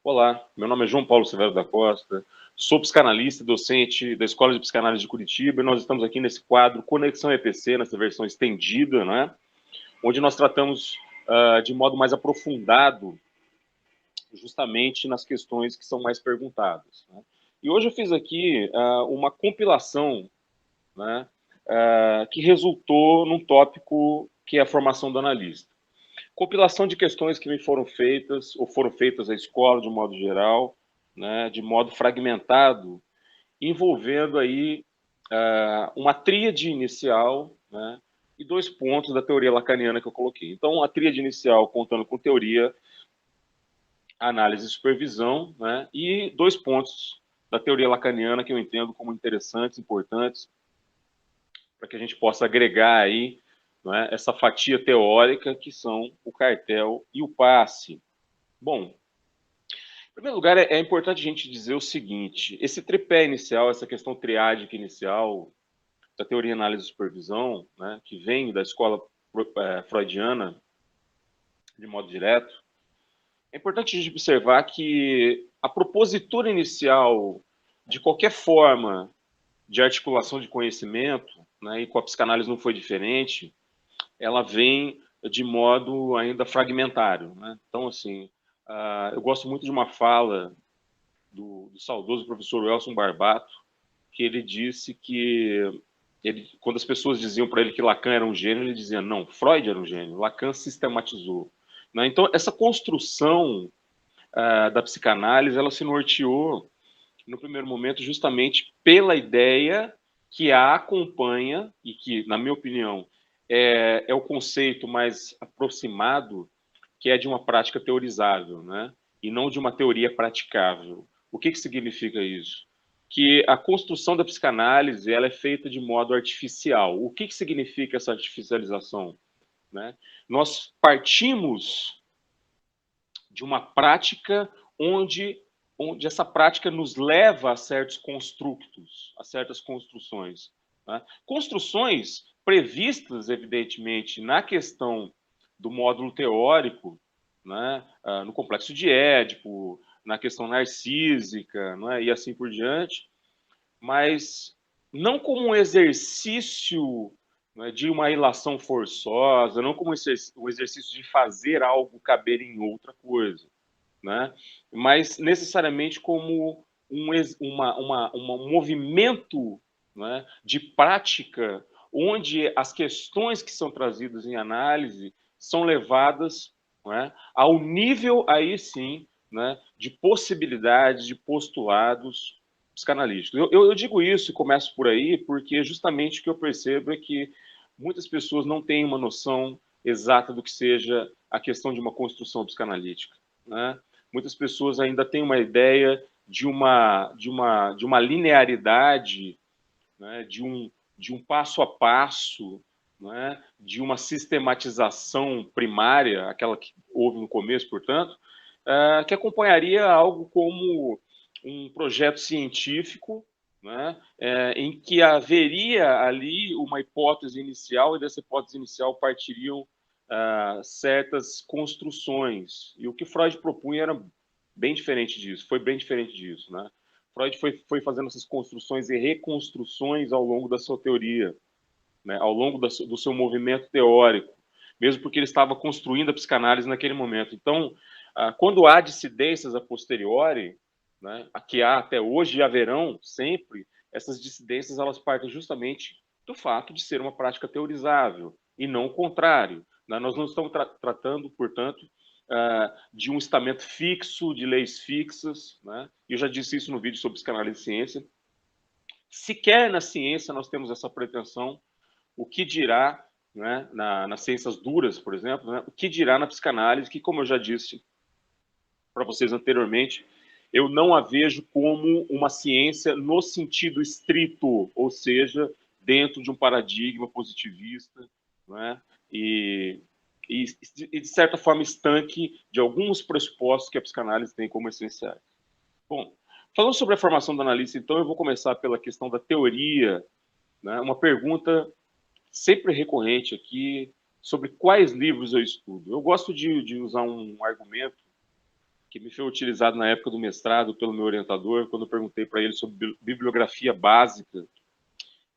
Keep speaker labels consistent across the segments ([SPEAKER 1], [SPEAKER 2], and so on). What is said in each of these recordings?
[SPEAKER 1] Olá, meu nome é João Paulo Severo da Costa, sou psicanalista e docente da Escola de Psicanálise de Curitiba e nós estamos aqui nesse quadro Conexão EPC, nessa versão estendida, né, onde nós tratamos de modo mais aprofundado justamente nas questões que são mais perguntadas, né? E hoje eu fiz aqui uma compilação, né, que resultou num tópico que é a formação do analista. Compilação de questões que me foram feitas, ou foram feitas à escola de um modo geral, né, de modo fragmentado, envolvendo aí uma tríade inicial, né, e 2 pontos da teoria lacaniana que eu coloquei. Então, a tríade inicial contando com teoria, análise e supervisão, né, e 2 pontos da teoria lacaniana que eu entendo como interessantes, importantes, para que a gente possa agregar aí, né, essa fatia teórica que são o cartel e o passe. Bom, em primeiro lugar, é importante a gente dizer o seguinte: esse tripé inicial, essa questão triádica inicial da teoria análise e supervisão, né, que vem da escola freudiana de modo direto, é importante a gente observar que a propositura inicial de qualquer forma de articulação de conhecimento, né, e com a psicanálise não foi diferente, ela vem de modo ainda fragmentário, né? Então, assim, eu gosto muito de uma fala do saudoso professor Welson Barbato, que ele disse que quando as pessoas diziam para ele que Lacan era um gênio, ele dizia, não, Freud era um gênio, Lacan sistematizou. Né? Então, essa construção da psicanálise, ela se norteou, no primeiro momento, justamente pela ideia que a acompanha, e que, na minha opinião, é o conceito mais aproximado, que é de uma prática teorizável, né? E não de uma teoria praticável. O que significa isso? Que a construção da psicanálise ela é feita de modo artificial. O que significa essa artificialização? Né? Nós partimos de uma prática onde essa prática nos leva a certos construtos, a certas construções. Né? Construções previstas, evidentemente, na questão do módulo teórico, né? No complexo de Édipo, na questão narcísica, né? E assim por diante, mas não como um exercício, né, de uma ilação forçosa, não como um exercício de fazer algo caber em outra coisa, né? Mas necessariamente como um movimento, né, de prática onde as questões que são trazidas em análise são levadas, né, ao nível, aí sim, né, de possibilidades, de postulados psicanalísticos. Eu digo isso e começo por aí porque justamente o que eu percebo é que muitas pessoas não têm uma noção exata do que seja a questão de uma construção psicanalítica, né? Muitas pessoas ainda têm uma ideia de uma linearidade, né, de um passo a passo, né, de uma sistematização primária, aquela que houve no começo, portanto, que acompanharia algo como um projeto científico, né, em que haveria ali uma hipótese inicial e dessa hipótese inicial partiriam certas construções. E o que Freud propunha era bem diferente disso, foi bem diferente disso, né? Freud foi fazendo essas construções e reconstruções ao longo da sua teoria, né? Ao longo do seu movimento teórico, mesmo porque ele estava construindo a psicanálise naquele momento. Então, quando há dissidências a posteriori, né, que há até hoje e haverão sempre, essas dissidências elas partem justamente do fato de ser uma prática teorizável e não o contrário. Né? Nós não estamos tratando, portanto, de um estamento fixo, de leis fixas. Né? Eu já disse isso no vídeo sobre psicanálise e ciência. Sequer na ciência nós temos essa pretensão, o que dirá, né, nas ciências duras, por exemplo, né, o que dirá na psicanálise, que, como eu já disse para vocês anteriormente, eu não a vejo como uma ciência no sentido estrito, ou seja, dentro de um paradigma positivista, né, e de certa forma estanque de alguns pressupostos que a psicanálise tem como essenciais. Bom, falando sobre a formação do analista, então, eu vou começar pela questão da teoria, né, uma pergunta sempre recorrente aqui sobre quais livros eu estudo. Eu gosto de usar um argumento que me foi utilizado na época do mestrado pelo meu orientador, quando eu perguntei para ele sobre bibliografia básica,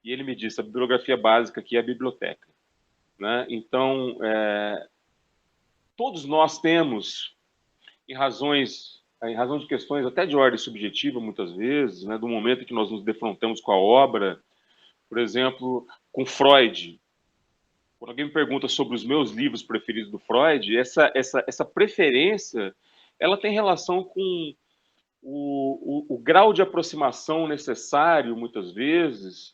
[SPEAKER 1] e ele me disse, a bibliografia básica aqui é a biblioteca, né? Então, todos nós temos, em razão de questões até de ordem subjetiva, muitas vezes, né, do momento em que nós nos defrontamos com a obra, por exemplo, com Freud. Quando alguém me pergunta sobre os meus livros preferidos do Freud, essa preferência, ela tem relação com o grau de aproximação necessário, muitas vezes,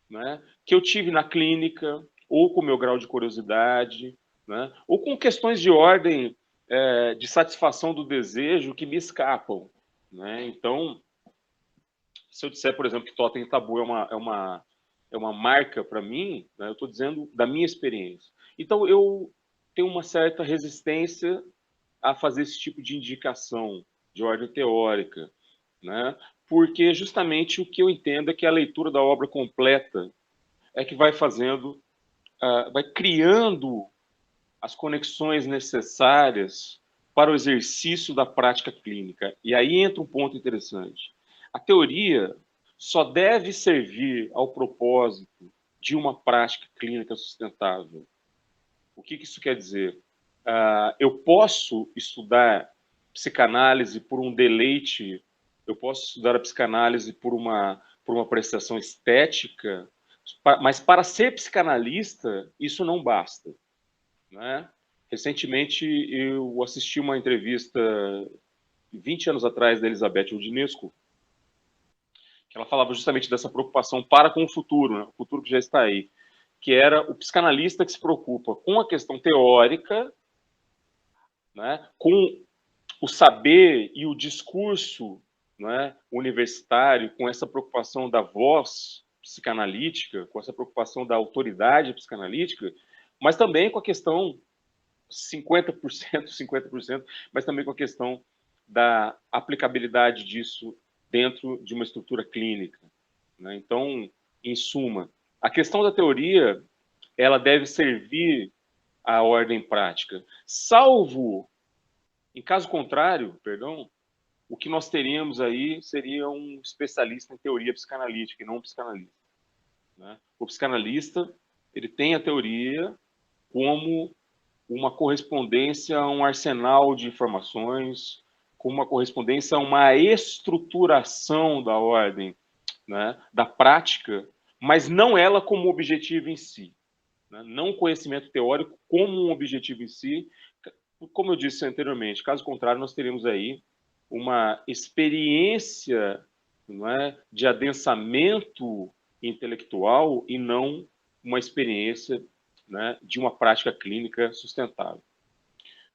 [SPEAKER 1] né, que eu tive na clínica, ou com o meu grau de curiosidade, né, ou com questões de ordem de satisfação do desejo que me escapam. Né? Então, se eu disser, por exemplo, que Totem e Tabu é uma marca para mim, né, eu estou dizendo da minha experiência. Então, eu tenho uma certa resistência a fazer esse tipo de indicação de ordem teórica, né? Porque justamente o que eu entendo é que a leitura da obra completa é que vai fazendo, vai criando as conexões necessárias para o exercício da prática clínica. E aí entra um ponto interessante. A teoria só deve servir ao propósito de uma prática clínica sustentável. O que isso quer dizer? Eu posso estudar psicanálise por um deleite, eu posso estudar a psicanálise por uma prestação estética, mas para ser psicanalista, isso não basta. Né? Recentemente, eu assisti uma entrevista, 20 anos atrás, da Elizabeth Udinesco, que ela falava justamente dessa preocupação para com o futuro, né? O futuro que já está aí, que era o psicanalista que se preocupa com a questão teórica, né, com o saber e o discurso, né, universitário, com essa preocupação da voz psicanalítica, com essa preocupação da autoridade psicanalítica, mas também com a questão 50%, 50%, mas também com a questão da aplicabilidade disso dentro de uma estrutura clínica. Né? Então, em suma, a questão da teoria, ela deve servir à ordem prática, salvo, em caso contrário, perdão, o que nós teríamos aí seria um especialista em teoria psicanalítica e não um psicanalista. Né? O psicanalista, ele tem a teoria como uma correspondência a um arsenal de informações, com uma correspondência a uma estruturação da ordem, né, da prática, mas não ela como objetivo em si. Né? Não o conhecimento teórico como um objetivo em si. Como eu disse anteriormente, caso contrário, nós teríamos aí uma experiência, não é, de adensamento intelectual e não uma experiência, né, de uma prática clínica sustentável.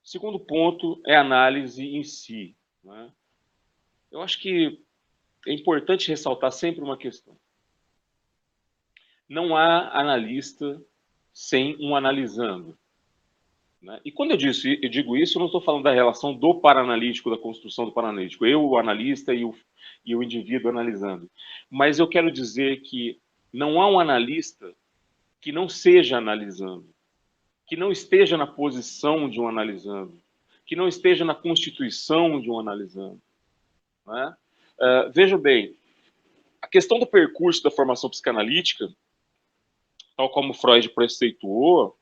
[SPEAKER 1] O segundo ponto é a análise em si. Né? Eu acho que é importante ressaltar sempre uma questão. Não há analista sem um analisando. Né? E quando eu digo isso, eu não estou falando da relação do paraanalítico, da construção do paraanalítico, eu, o analista, e o indivíduo analisando. Mas eu quero dizer que não há um analista que não seja analisando, que não esteja na posição de um analisando, que não esteja na constituição de um analisando. Né? Veja bem, a questão do percurso da formação psicanalítica, tal como Freud preceituou,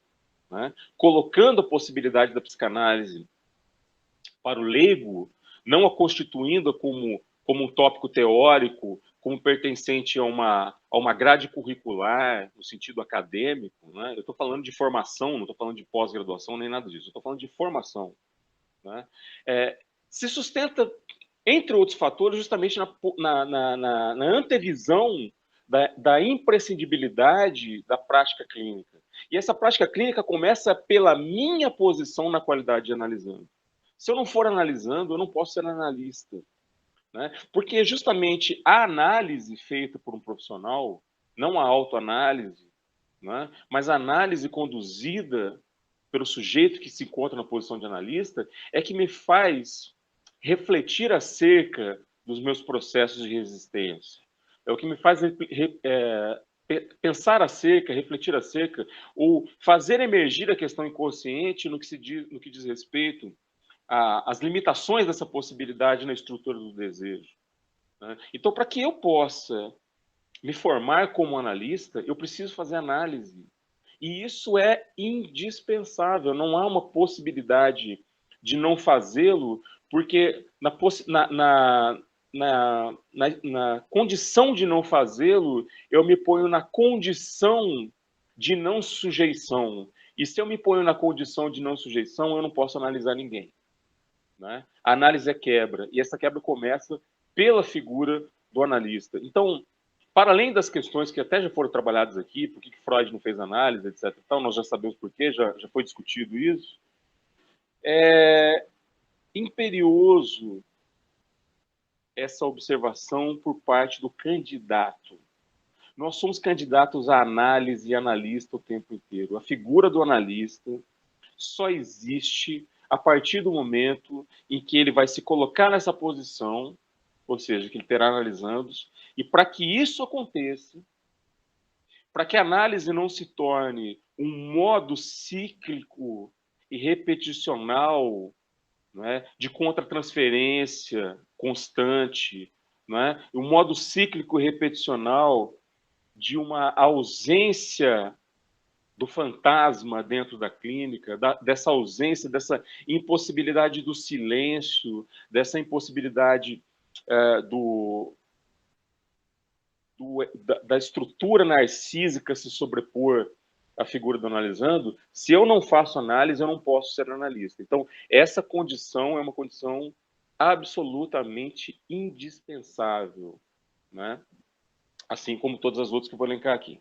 [SPEAKER 1] né, colocando a possibilidade da psicanálise para o leigo, não a constituindo como um tópico teórico, como pertencente a uma grade curricular, no sentido acadêmico. Né? Eu estou falando de formação, não estou falando de pós-graduação, nem nada disso. Eu estou falando de formação. Né? Se sustenta, entre outros fatores, justamente na antevisão da imprescindibilidade da prática clínica. E essa prática clínica começa pela minha posição na qualidade de analisando. Se eu não for analisando, eu não posso ser analista. Né? Porque justamente a análise feita por um profissional, não a autoanálise, né? Mas a análise conduzida pelo sujeito que se encontra na posição de analista, é que me faz refletir acerca dos meus processos de resistência. É o que me faz pensar acerca, refletir acerca, ou fazer emergir a questão inconsciente no que diz respeito as limitações dessa possibilidade na estrutura do desejo, né? Então, para que eu possa me formar como analista, eu preciso fazer análise. E isso é indispensável, não há uma possibilidade de não fazê-lo, porque na condição de não fazê-lo, eu me ponho na condição de não sujeição. E se eu me ponho na condição de não sujeição, eu não posso analisar ninguém, né? A análise é quebra, e essa quebra começa pela figura do analista. Então, para além das questões que até já foram trabalhadas aqui, por que Freud não fez análise, etc. Então, nós já sabemos por quê, já foi discutido isso. É imperioso essa observação por parte do candidato. Nós somos candidatos à análise e analista o tempo inteiro. A figura do analista só existe a partir do momento em que ele vai se colocar nessa posição, ou seja, que ele terá analisando, e para que isso aconteça, para que a análise não se torne um modo cíclico e repeticional, não é, de contratransferência constante, não é, um modo cíclico e repeticional de uma ausência do fantasma dentro da clínica, dessa ausência, dessa impossibilidade do silêncio, dessa impossibilidade da estrutura narcísica se sobrepor à figura do analisando. Se eu não faço análise, eu não posso ser analista. Então, essa condição é uma condição absolutamente indispensável, né? Assim como todas as outras que eu vou elencar aqui.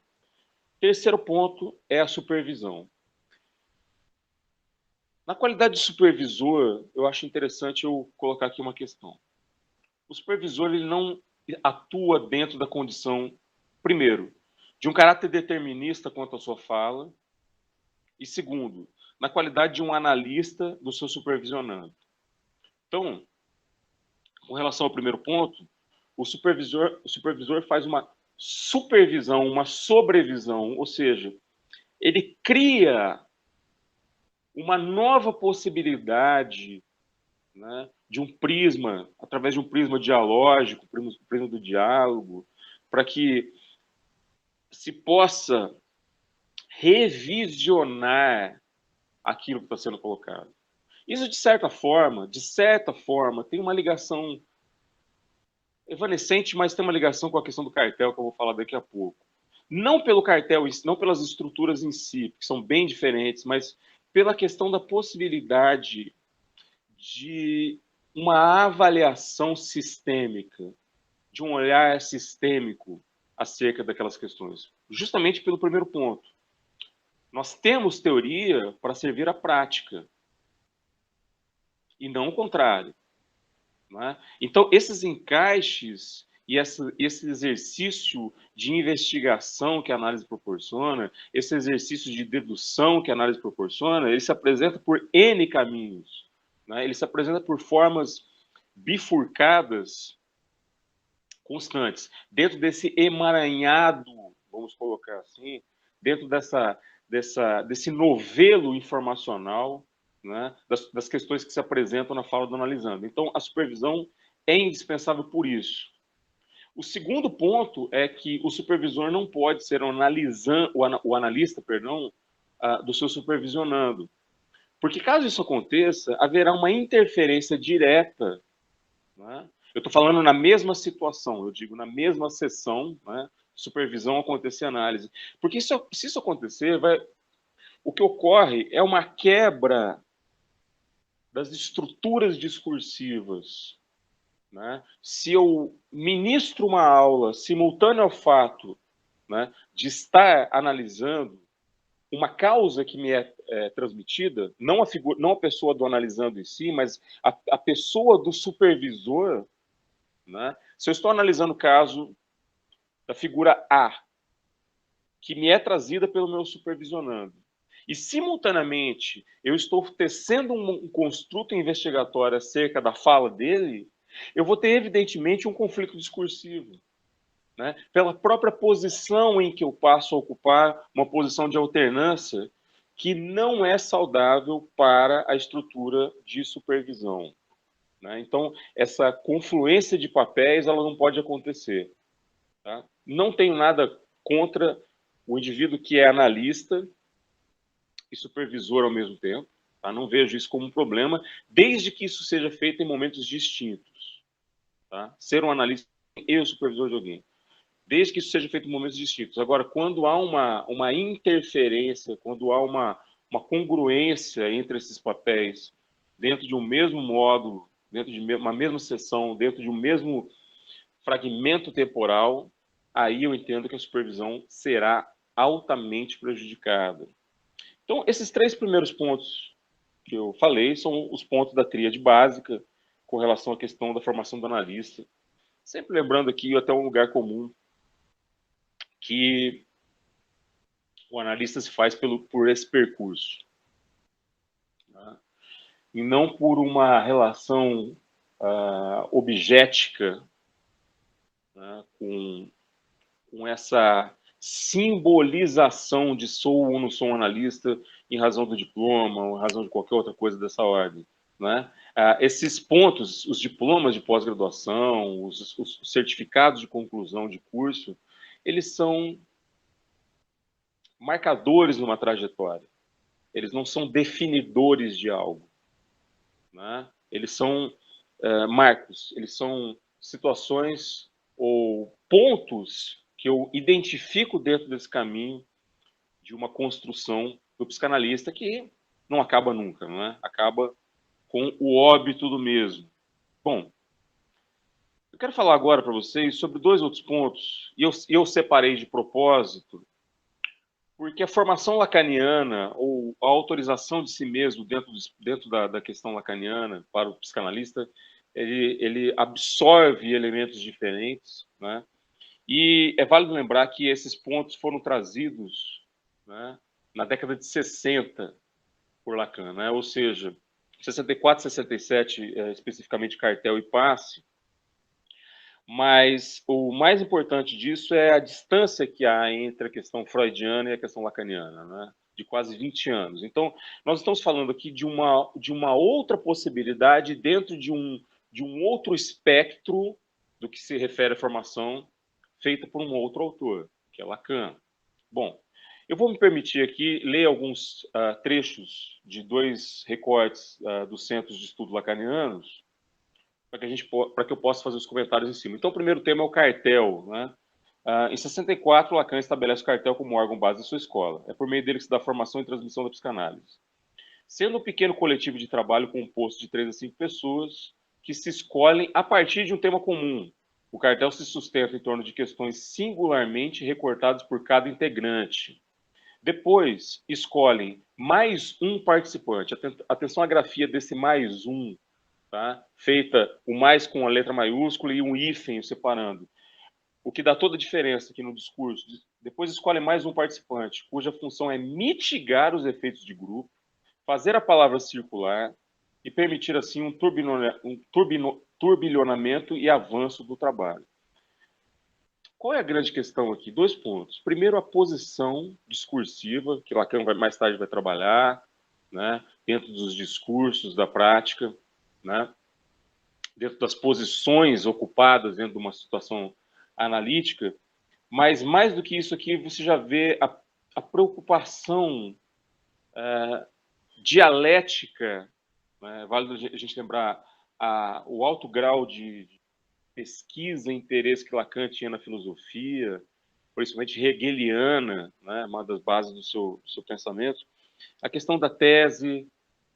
[SPEAKER 1] Terceiro ponto é a supervisão. Na qualidade de supervisor, eu acho interessante eu colocar aqui uma questão. O supervisor ele não atua dentro da condição, primeiro, de um caráter determinista quanto à sua fala, e segundo, na qualidade de um analista do seu supervisionando. Então, com relação ao primeiro ponto, o supervisor faz uma supervisão, uma sobrevisão, ou seja, ele cria uma nova possibilidade, né, de um prisma, através de um prisma dialógico, prisma do diálogo, para que se possa revisionar aquilo que está sendo colocado. Isso, de certa forma, tem uma ligação evanescente, mas tem uma ligação com a questão do cartel, que eu vou falar daqui a pouco. Não pelo cartel, não pelas estruturas em si, que são bem diferentes, mas pela questão da possibilidade de uma avaliação sistêmica, de um olhar sistêmico acerca daquelas questões. Justamente pelo primeiro ponto. Nós temos teoria para servir à prática, e não o contrário. Não é? Então, esses encaixes e esse exercício de investigação que a análise proporciona, esse exercício de dedução que a análise proporciona, ele se apresenta por N caminhos. Né? Ele se apresenta por formas bifurcadas constantes. Dentro desse emaranhado, vamos colocar assim, dentro desse novelo informacional, né, das questões que se apresentam na fala do analisando. Então, a supervisão é indispensável por isso. O segundo ponto é que o supervisor não pode ser o analista, do seu supervisionando. Porque caso isso aconteça, haverá uma interferência direta, né? Eu estou falando na mesma situação, eu digo na mesma sessão, né? Supervisão acontecer análise. Porque se isso acontecer, o que ocorre é uma quebra das estruturas discursivas. Né? Se eu ministro uma aula simultânea ao fato, né, de estar analisando uma causa que me é transmitida, não a pessoa do analisando em si, mas a pessoa do supervisor, né? Se eu estou analisando o caso da figura A, que me é trazida pelo meu supervisionando, e simultaneamente eu estou tecendo um construto investigatório acerca da fala dele, eu vou ter evidentemente um conflito discursivo, né? Pela própria posição em que eu passo a ocupar uma posição de alternância que não é saudável para a estrutura de supervisão, né? Então, essa confluência de papéis ela não pode acontecer. Tá? Não tenho nada contra o indivíduo que é analista e supervisor ao mesmo tempo. Tá? Não vejo isso como um problema, desde que isso seja feito em momentos distintos. Tá? Ser um analista e o supervisor de alguém. Desde que isso seja feito em momentos distintos. Agora, quando há uma interferência, quando há uma congruência entre esses papéis, dentro de um mesmo módulo, dentro de uma mesma sessão, dentro de um mesmo fragmento temporal, aí eu entendo que a supervisão será altamente prejudicada. Então, esses 3 primeiros pontos que eu falei são os pontos da tríade básica com relação à questão da formação do analista. Sempre lembrando aqui até um lugar comum que o analista se faz por esse percurso, né? E não por uma relação objetica, né? com essa simbolização de sou ou não sou um analista em razão do diploma ou em razão de qualquer outra coisa dessa ordem, né? Esses pontos, os diplomas de pós-graduação, os certificados de conclusão de curso, eles são marcadores numa trajetória. Eles não são definidores de algo, né? Eles são marcos, eles são situações ou pontos que eu identifico dentro desse caminho de uma construção do psicanalista que não acaba nunca, não é? Acaba com o óbito do mesmo. Bom, eu quero falar agora para vocês sobre 2 outros pontos, e eu separei de propósito, porque a formação lacaniana, ou a autorização de si mesmo dentro da questão lacaniana para o psicanalista, ele absorve elementos diferentes, né? E é válido lembrar que esses pontos foram trazidos, né, na década de 60 por Lacan, né? Ou seja, 64, 67, especificamente Cartel e Passe, mas o mais importante disso é a distância que há entre a questão freudiana e a questão lacaniana, né? De quase 20 anos. Então, nós estamos falando aqui de uma outra possibilidade dentro de um outro espectro do que se refere à formação feita por um outro autor, que é Lacan. Bom, eu vou me permitir aqui ler alguns trechos de 2 recortes dos centros de estudo lacanianos, para que eu possa fazer os comentários em cima. Então, o primeiro tema é o cartel, né? Em 64, Lacan estabelece o cartel como órgão base da sua escola. É por meio dele que se dá formação e transmissão da psicanálise. Sendo um pequeno coletivo de trabalho composto de 3 a 5 pessoas que se escolhem a partir de um tema comum. O cartel se sustenta em torno de questões singularmente recortadas por cada integrante. Depois, escolhem mais um participante. Atenção à grafia desse mais um, tá? Feita o mais com a letra maiúscula e um hífen separando. O que dá toda a diferença aqui no discurso. Depois escolhe mais um participante, cuja função é mitigar os efeitos de grupo, fazer a palavra circular e permitir, assim, um turbilhonamento e avanço do trabalho. Qual é a grande questão aqui? 2 pontos. Primeiro, a posição discursiva, que Lacan mais tarde vai trabalhar, né, dentro dos discursos, da prática, né, dentro das posições ocupadas dentro de uma situação analítica, mas mais do que isso aqui, você já vê a preocupação dialética, né, vale a gente lembrar o alto grau de pesquisa e interesse que Lacan tinha na filosofia, principalmente hegeliana, né, uma das bases do seu pensamento, a questão da tese,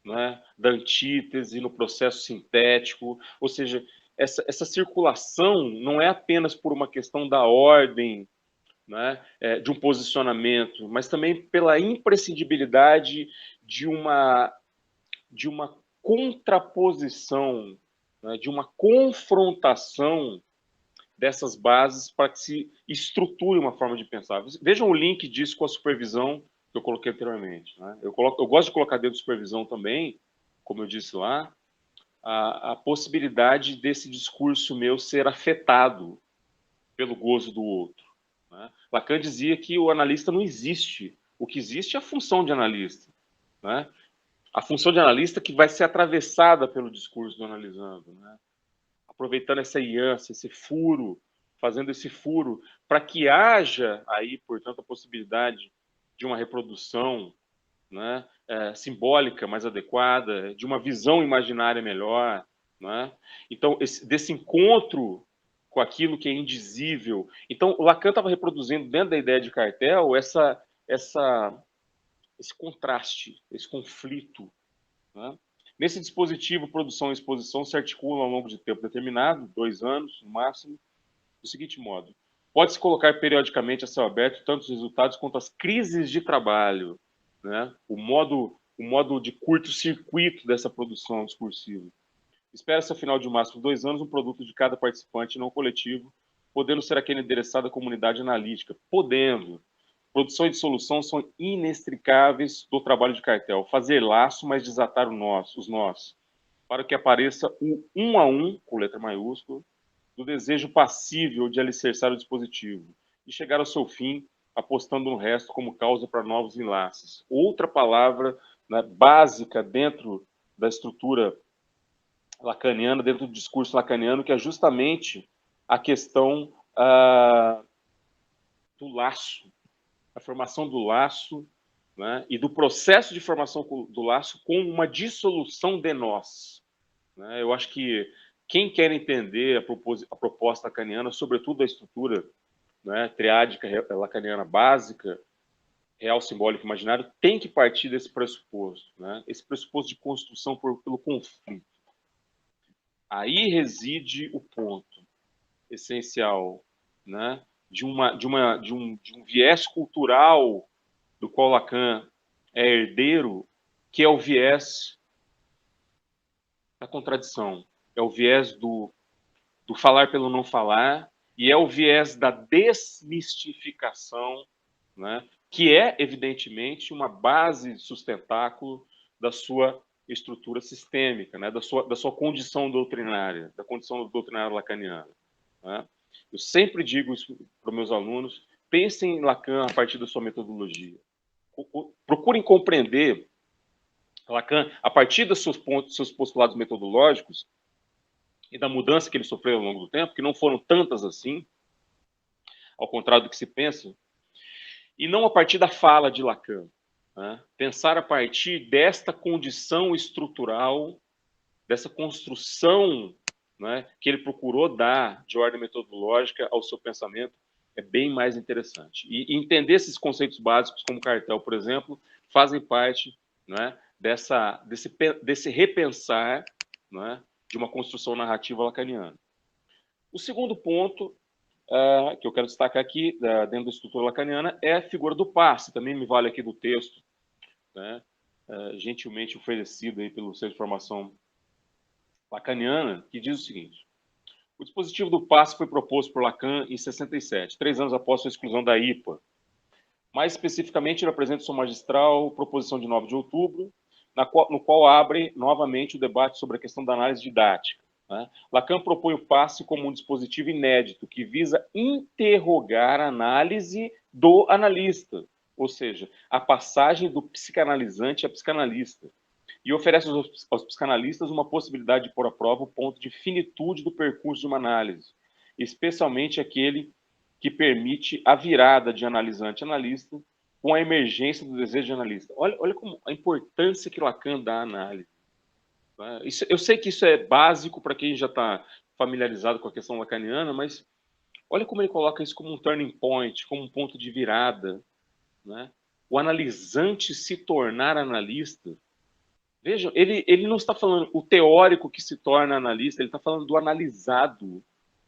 [SPEAKER 1] né, da antítese no processo sintético, ou seja, essa circulação não é apenas por uma questão da ordem, né, de um posicionamento, mas também pela imprescindibilidade de uma contraposição, né, de uma confrontação dessas bases para que se estruture uma forma de pensar. Vejam o link disso com a supervisão que eu coloquei anteriormente, né? Eu gosto de colocar dentro da supervisão também, como eu disse lá, a possibilidade desse discurso meu ser afetado pelo gozo do outro, né? Lacan dizia que o analista não existe O que existe é a função de analista, né? A função de analista que vai ser atravessada pelo discurso do analisando, né? Aproveitando essa iança, esse furo, fazendo esse furo, para que haja aí, portanto, a possibilidade de uma reprodução, né, simbólica mais adequada, de uma visão imaginária melhor, né? Então, desse encontro com aquilo que é indizível. Então, o Lacan estava reproduzindo dentro da ideia de cartel esse contraste, esse conflito, né? Nesse dispositivo, produção e exposição se articulam ao longo de tempo determinado, 2 anos no máximo, do seguinte modo: pode-se colocar periodicamente a céu aberto tanto os resultados quanto as crises de trabalho, né? O modo de curto-circuito dessa produção discursiva. Espera-se, ao final de máximo 2 anos, um produto de cada participante não coletivo, podendo ser aquele endereçado à comunidade analítica, podendo. Produção e dissolução são inextricáveis do trabalho de cartel. Fazer laço, mas desatar os nós, para que apareça o um a um, com letra maiúscula, do desejo passível de alicerçar o dispositivo e chegar ao seu fim, apostando no resto como causa para novos enlaces. Outra palavra, né, básica dentro da estrutura lacaniana, dentro do discurso lacaniano, que é justamente a questão do laço, a formação do laço, né, e do processo de formação do laço com uma dissolução de nós. Né? Eu acho que quem quer entender a proposta lacaniana, sobretudo a estrutura, né, triádica lacaniana básica, real, simbólico e imaginário, tem que partir desse pressuposto, né? Esse pressuposto de construção pelo conflito. Aí reside o ponto essencial, né, de um viés cultural do qual Lacan é herdeiro, que é o viés da contradição, é o viés do falar pelo não falar, e é o viés da desmistificação, né, que é, evidentemente, uma base sustentáculo da sua estrutura sistêmica, né, da sua condição doutrinária, da condição doutrinária lacaniana. Né? Eu sempre digo isso para os meus alunos: pensem em Lacan a partir da sua metodologia. Procurem compreender Lacan a partir dos seus postulados metodológicos e da mudança que ele sofreu ao longo do tempo, que não foram tantas assim, ao contrário do que se pensa, e não a partir da fala de Lacan. Né? Pensar a partir desta condição estrutural, dessa construção, né, que ele procurou dar de ordem metodológica ao seu pensamento, é bem mais interessante. E entender esses conceitos básicos, como cartel, por exemplo, fazem parte, né, desse repensar, né, de uma construção narrativa lacaniana. O segundo ponto que eu quero destacar aqui, dentro da estrutura lacaniana, é a figura do passe. Também me vale aqui do texto, né, gentilmente oferecido aí pelo Centro de Formação Lacaniana, que diz o seguinte: o dispositivo do passe foi proposto por Lacan em 67, 3 anos após sua exclusão da IPA. Mais especificamente, ele apresenta sua magistral proposição de 9 de outubro, no qual abre novamente o debate sobre a questão da análise didática. Né? Lacan propõe o passe como um dispositivo inédito que visa interrogar a análise do analista, ou seja, a passagem do psicanalizante a psicanalista, e oferece aos psicanalistas uma possibilidade de pôr à prova o ponto de finitude do percurso de uma análise, especialmente aquele que permite a virada de analisante-analista com a emergência do desejo de analista. Olha como a importância que Lacan dá à análise. Né? Eu sei que isso é básico para quem já está familiarizado com a questão lacaniana, mas olha como ele coloca isso como um turning point, como um ponto de virada. Né? O analisante se tornar analista. Vejam, ele não está falando o teórico que se torna analista, ele está falando do analisado,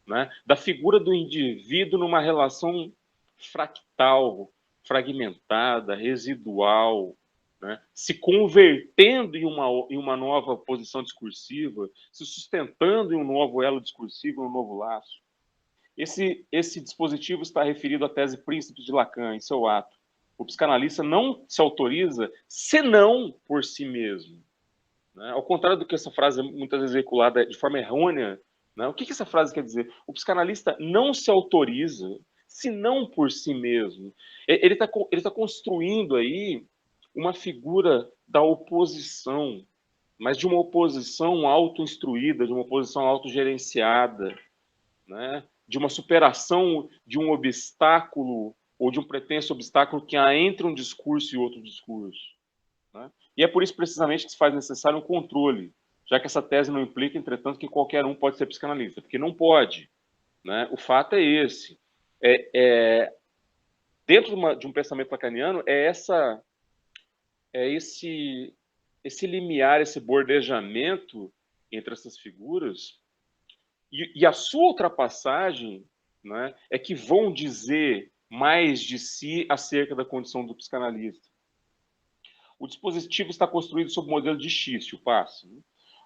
[SPEAKER 1] né? Da figura do indivíduo numa relação fractal, fragmentada, residual, né? Se convertendo em uma nova posição discursiva, se sustentando em um novo elo discursivo, um novo laço. Esse dispositivo está referido à tese Príncipes de Lacan, em seu ato. O psicanalista não se autoriza senão por si mesmo. Né? Ao contrário do que essa frase é muitas vezes veiculada de forma errônea, né? O que essa frase quer dizer? O psicanalista não se autoriza se não por si mesmo. Ele tá construindo aí uma figura da oposição, mas de uma oposição auto-instruída, de uma oposição autogerenciada, né? De uma superação de um obstáculo ou de um pretenso obstáculo que há entre um discurso e outro discurso, né? E é por isso, precisamente, que se faz necessário um controle, já que essa tese não implica, entretanto, que qualquer um pode ser psicanalista, porque não pode, né? O fato é esse. Dentro de um pensamento lacaniano, esse limiar, esse bordejamento entre essas figuras e a sua ultrapassagem, né, é que vão dizer mais de si acerca da condição do psicanalista. O dispositivo está construído sob o modelo de Schiff, o passe.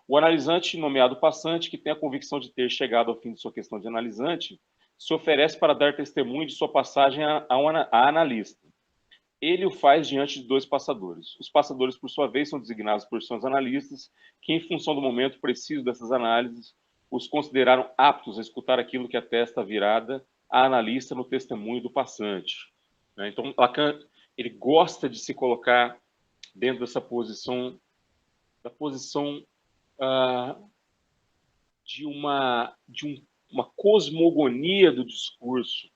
[SPEAKER 1] O analisante, nomeado passante, que tem a convicção de ter chegado ao fim de sua questão de analisante, se oferece para dar testemunho de sua passagem a analista. Ele o faz diante de dois passadores. Os passadores, por sua vez, são designados por seus analistas, que, em função do momento preciso dessas análises, os consideraram aptos a escutar aquilo que atesta a virada a analista no testemunho do passante. Então, Lacan, ele gosta de se colocar dentro dessa posição, de uma cosmogonia do discurso,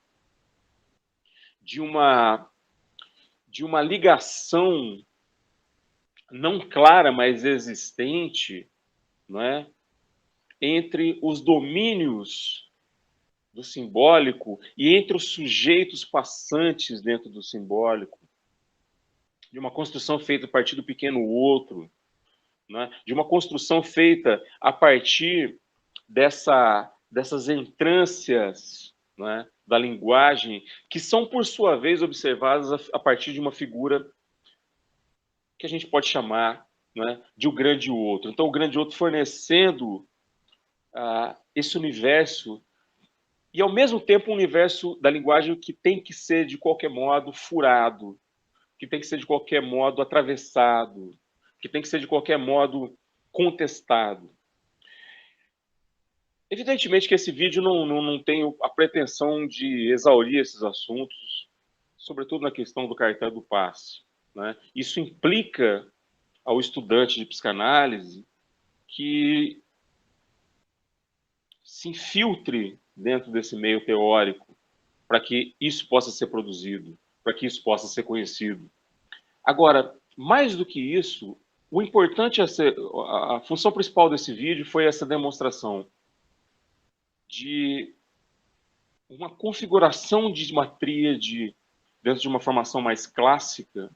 [SPEAKER 1] de uma ligação não clara, mas existente, não é? Entre os domínios do simbólico e entre os sujeitos passantes dentro do simbólico, de uma construção feita a partir do pequeno outro, né? De uma construção feita a partir dessas entrâncias, né, da linguagem, que são, por sua vez, observadas a partir de uma figura que a gente pode chamar, né, de o grande outro. Então, o grande outro fornecendo esse universo, e ao mesmo tempo um universo da linguagem que tem que ser, de qualquer modo, furado, que tem que ser, de qualquer modo, atravessado, que tem que ser, de qualquer modo, contestado. Evidentemente que esse vídeo não tem a pretensão de exaurir esses assuntos, sobretudo na questão do cartel do passe, né? Isso implica ao estudante de psicanálise que se infiltre dentro desse meio teórico para que isso possa ser produzido, para que isso possa ser conhecido. Agora, mais do que isso, o importante a função principal desse vídeo foi essa demonstração de uma configuração de uma tríade dentro de uma formação mais clássica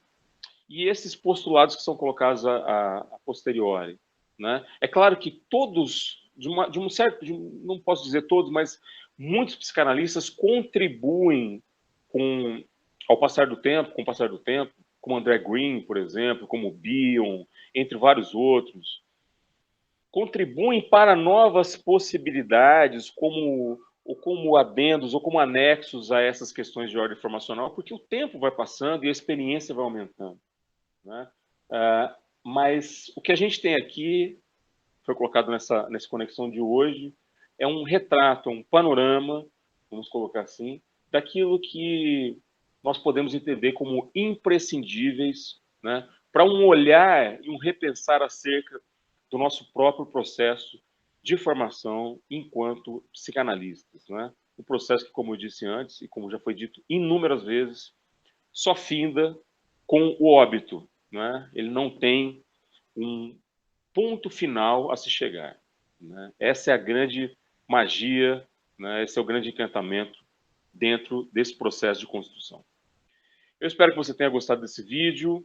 [SPEAKER 1] e esses postulados que são colocados a posteriori, né? É claro que todos, não posso dizer todos, mas muitos psicanalistas contribuem com o passar do tempo, como André Green, por exemplo, como Bion, entre vários outros, contribuem para novas possibilidades, como adendos ou como anexos a essas questões de ordem informacional, porque o tempo vai passando e a experiência vai aumentando, né? Mas o que a gente tem aqui, foi colocado nessa conexão de hoje, é um retrato, um panorama, vamos colocar assim, daquilo que nós podemos entender como imprescindíveis, né, para um olhar e um repensar acerca do nosso próprio processo de formação enquanto psicanalistas, né? Um processo que, como eu disse antes, e como já foi dito inúmeras vezes, só finda com o óbito, né? Ele não tem um ponto final a se chegar, né? Essa é a grande magia, né? Esse é o grande encantamento dentro desse processo de construção. Eu espero que você tenha gostado desse vídeo.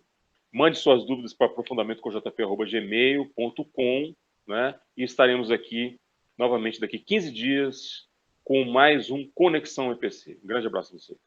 [SPEAKER 1] Mande suas dúvidas para aprofundamentojp@gmail.com, né? E estaremos aqui novamente daqui 15 dias com mais um Conexão EPC. Um grande abraço a vocês.